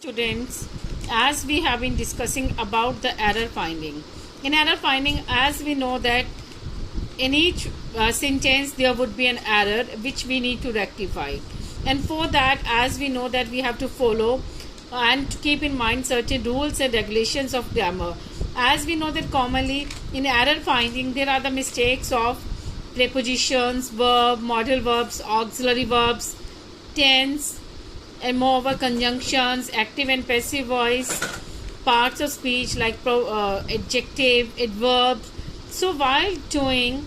Students, as we have been discussing about the error finding. In error finding, as we know that in each sentence there would be an error which we need to rectify, and for that, as we know that we have to follow and to keep in mind certain rules and regulations of grammar. As we know that commonly in error finding there are the mistakes of prepositions, verb, modal verbs, auxiliary verbs, tense, and moreover conjunctions, active and passive voice, parts of speech like adjective, adverbs. So while doing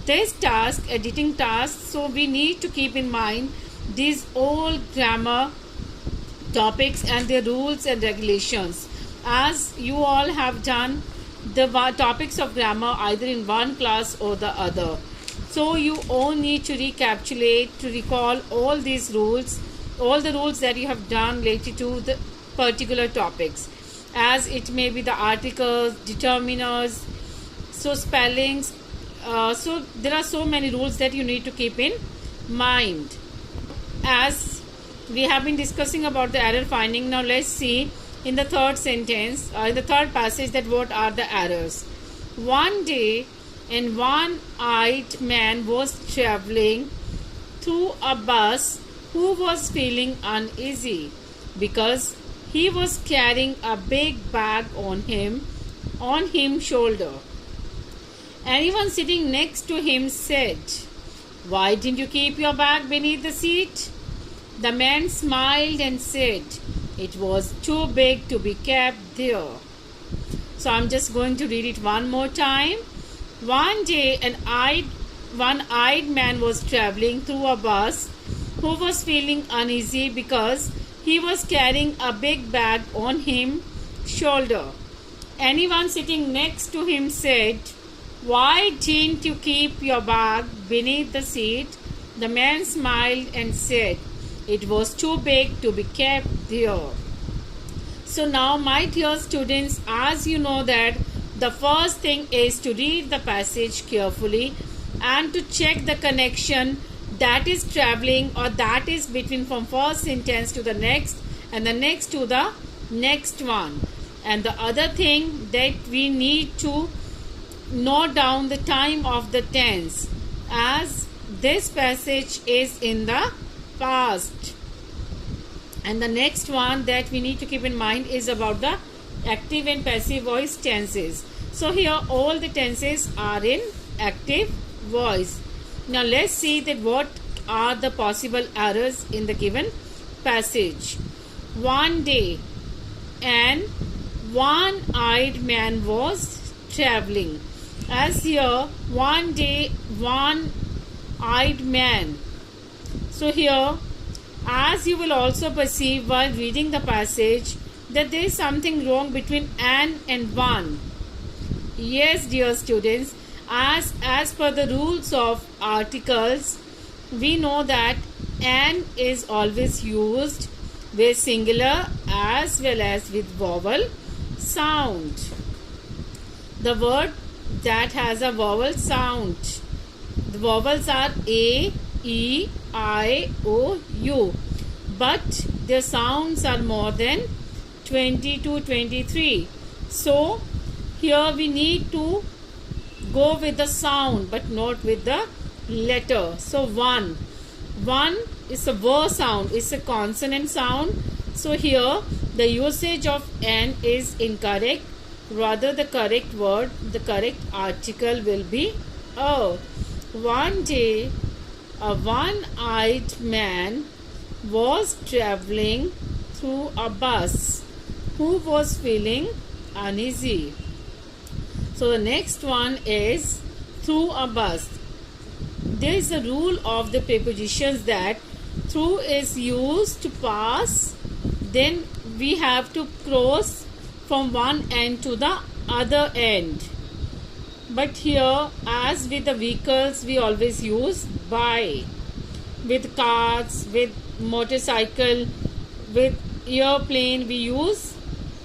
this task, editing task, so we need to keep in mind these all grammar topics and their rules and regulations, as you all have done the topics of grammar either in one class or the other. So you all need to recapitulate, to recall all these rules, all the rules that you have done related to the particular topics, as it may be the articles, determiners, so spellings. So there are so many rules that you need to keep in mind. As we have been discussing about the error finding, now let's see in the third sentence, in the third passage, that what are the errors. One day, and one-eyed man was traveling through a bus who was feeling uneasy because he was carrying a big bag on him shoulder. Anyone sitting next to him said, "Why didn't you keep your bag beneath the seat?" The man smiled and said, "It was too big to be kept there." So I'm just going to read it one more time. One day, one-eyed man was traveling through a bus who was feeling uneasy because he was carrying a big bag on his shoulder. Anyone sitting next to him said, "Why didn't you keep your bag beneath the seat?" The man smiled and said, "It was too big to be kept there." So now, my dear students, as you know that the first thing is to read the passage carefully and to check the connection that is traveling, or that is between from first sentence to the next and the next to the next one. And the other thing that we need to note down the time of the tense, as this passage is in the past. And the next one that we need to keep in mind is about the active and passive voice tenses. So here all the tenses are in active voice. Now let's see that what are the possible errors in the given passage. One day, and one-eyed man was traveling. As here, one day, one-eyed man. So here, as you will also perceive while reading the passage, that there is something wrong between an and one. Yes, dear students, as per the rules of articles, we know that an is always used with singular as well as with vowel sound. The word that has a vowel sound, the vowels are A, E, I, O, U, but their sounds are more than 20 to 23. So here we need to go with the sound but not with the letter. So one is a V sound, it's a consonant sound. So here the usage of N is incorrect. Rather, the correct word, the correct article will be A. One day, a one-eyed man was traveling through a bus who was feeling uneasy. So the next one is through a bus. There is a rule of the prepositions that through is used to pass, then we have to cross from one end to the other end. But here, as with the vehicles, we always use by. With cars, with motorcycle, with airplane, we use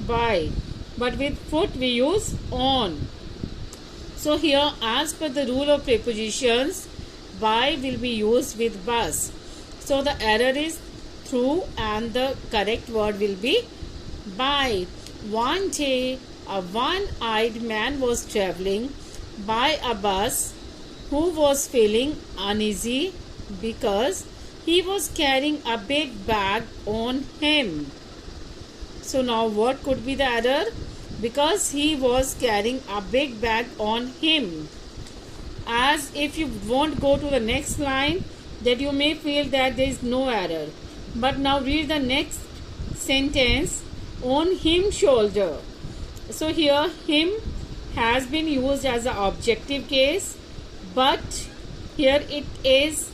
by. But with foot, we use on. So here, as per the rule of prepositions, by will be used with bus. So the error is through and the correct word will be by. One day, a one-eyed man was traveling by a bus who was feeling uneasy because he was carrying a big bag on him. So now what could be the error? Because he was carrying a big bag on him. As if you won't go to the next line, that you may feel that there is no error. But now read the next sentence, on him shoulder. So here him has been used as an objective case, but here it is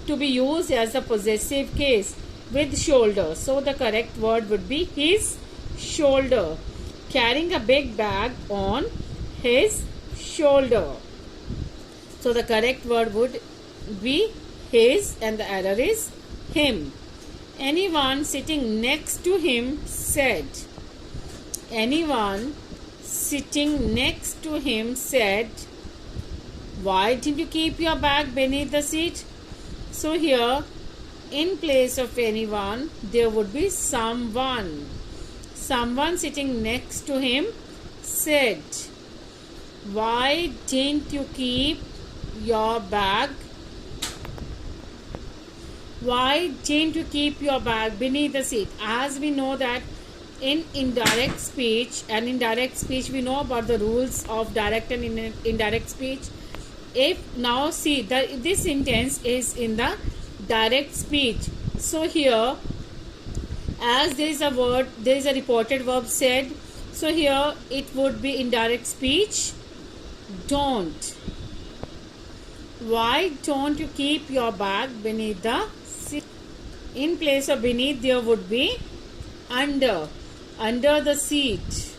to be used as a possessive case with shoulder. So the correct word would be his shoulder. Carrying a big bag on his shoulder. So the correct word would be his and the error is him. Anyone sitting next to him said. Anyone sitting next to him said, why didn't you keep your bag beneath the seat? So here, in place of anyone, there would be someone. Someone sitting next to him said, why didn't you keep your bag? Why didn't you keep your bag beneath the seat? As we know that in indirect speech we know about the rules of direct and indirect speech. If now see that this sentence is in the direct speech, so here as there is a word, there is a reported verb said, so here it would be indirect speech. Don't. Why don't you keep your bag beneath the seat? In place of beneath there would be under the seat.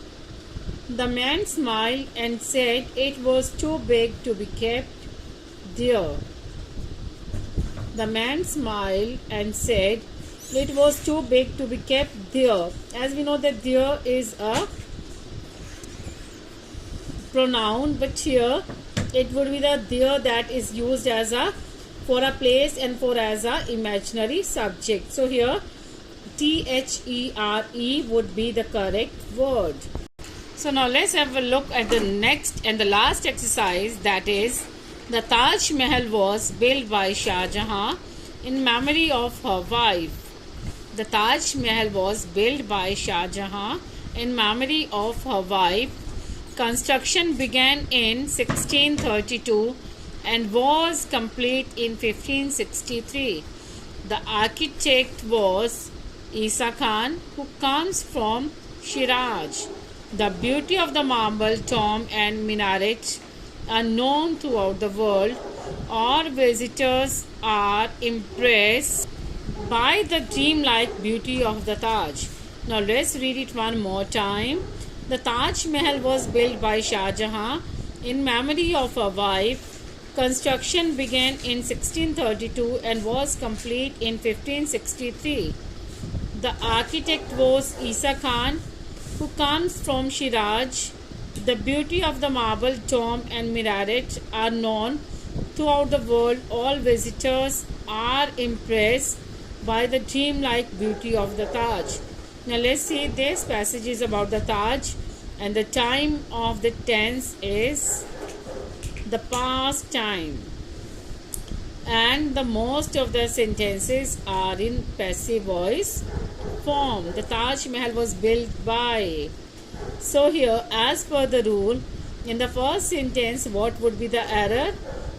The man smiled and said it was too big to be kept there. The man smiled and said it was too big to be kept there. As we know that there is a pronoun, but here it would be the there that is used as a for a place and for as a imaginary subject. So here THERE would be the correct word. So now let's have a look at the next and the last exercise, that is the Taj Mahal was built by Shah Jahan in memory of her wife. The Taj Mahal was built by Shah Jahan in memory of her wife. Construction began in 1632 and was complete in 1563. The architect was Isa Khan, who comes from Shiraz. The beauty of the marble tomb and minaret are known throughout the world. All visitors are impressed by the dreamlike beauty of the Taj. Now let's read it one more time. The Taj Mahal was built by Shah Jahan in memory of her wife. Construction began in 1632 and was complete in 1563. The architect was Isa Khan, who comes from Shiraz. The beauty of the marble tomb and minaret are known throughout the world. All visitors are impressed by the dreamlike beauty of the Taj. Now let's see, this passage is about the Taj, and the time of the tense is the past time, and the most of the sentences are in passive voice form. The Taj Mahal was built by. So here, as per the rule, in the first sentence, what would be the error?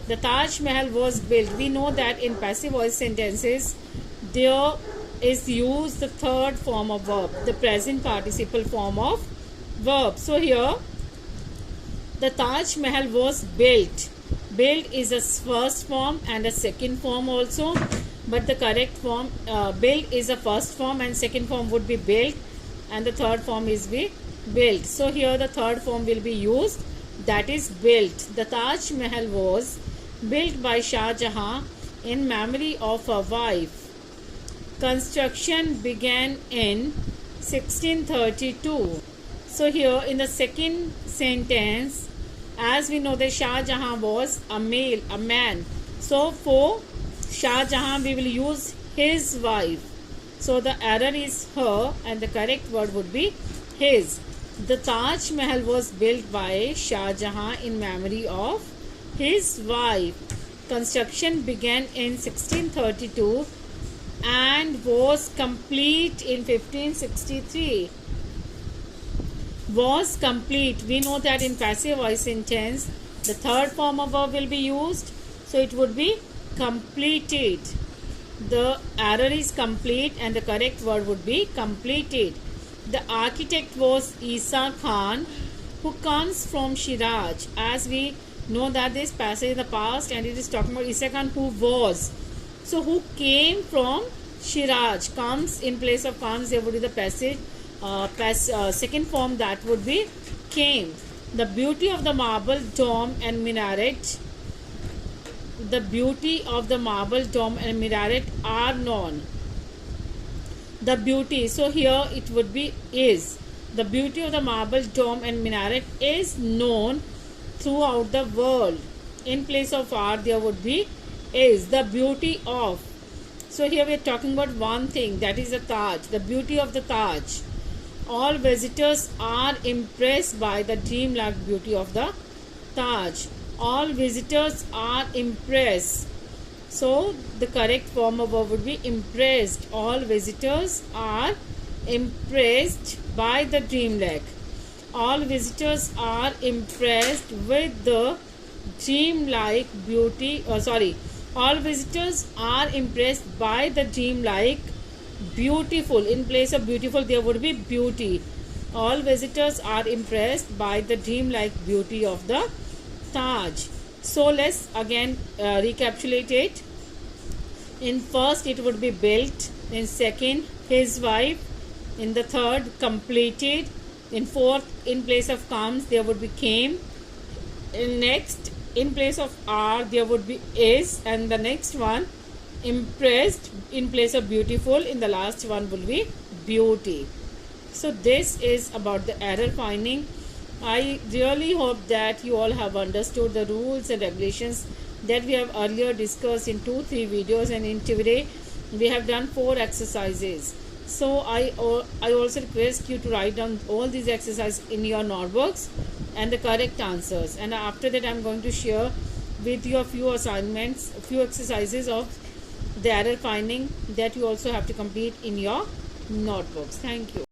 The Taj Mahal was built. We know that in passive voice sentences, there is used the third form of verb, the present participle form of verb. So here, the Taj Mahal was built. Built is a first form and a second form also, but the correct form, built is a first form and second form would be built, and the third form is be built. So here the third form will be used, that is built. The Taj Mahal was built by Shah Jahan in memory of her wife. Construction began in 1632. So here in the second sentence, as we know that Shah Jahan was a male, a man. So for Shah Jahan we will use his wife. So the error is her and the correct word would be his. The Taj Mahal was built by Shah Jahan in memory of his wife. Construction began in 1632 and was complete in 1563. Was complete. We know that in passive voice sentence, the third form of verb will be used. So it would be completed. The error is complete and the correct word would be completed. The architect was Isa Khan, who comes from Shiraz. As we know that this passage in the past and it is talking about Isa Khan who was. So who came from Shiraz. Comes in place of comes, there would be the passage. Second form that would be came. The beauty of the marble dome and minaret. The beauty of the marble dome and minaret are known. The beauty, so here it would be is. The beauty of the marble dome and minaret is known throughout the world. In place of are there would be is. The beauty of. So here we are talking about one thing, that is the Taj. The beauty of the Taj. All visitors are impressed by the dreamlike beauty of the Taj. All visitors are impressed. So the correct form of verb would be impressed. All visitors are impressed by the dreamlake. All visitors are impressed with the dreamlike beauty. All visitors are impressed by the dreamlike beautiful. In place of beautiful, there would be beauty. All visitors are impressed by the dreamlike beauty of the Taj. So let's again recapitulate it. In first, it would be built. In second, his wife. In the third, completed. In fourth, in place of comes, there would be came. In next, in place of are, there would be is. And the next one, impressed. In place of beautiful, in the last one will be beauty. So this is about the error finding. I really hope that you all have understood the rules and regulations that we have earlier discussed in 2-3 videos, and in today we have done 4 exercises. So I also request you to write down all these exercises in your notebooks and the correct answers, and after that I am going to share with you a few assignments, a few exercises of the error finding that you also have to complete in your notebooks. Thank you.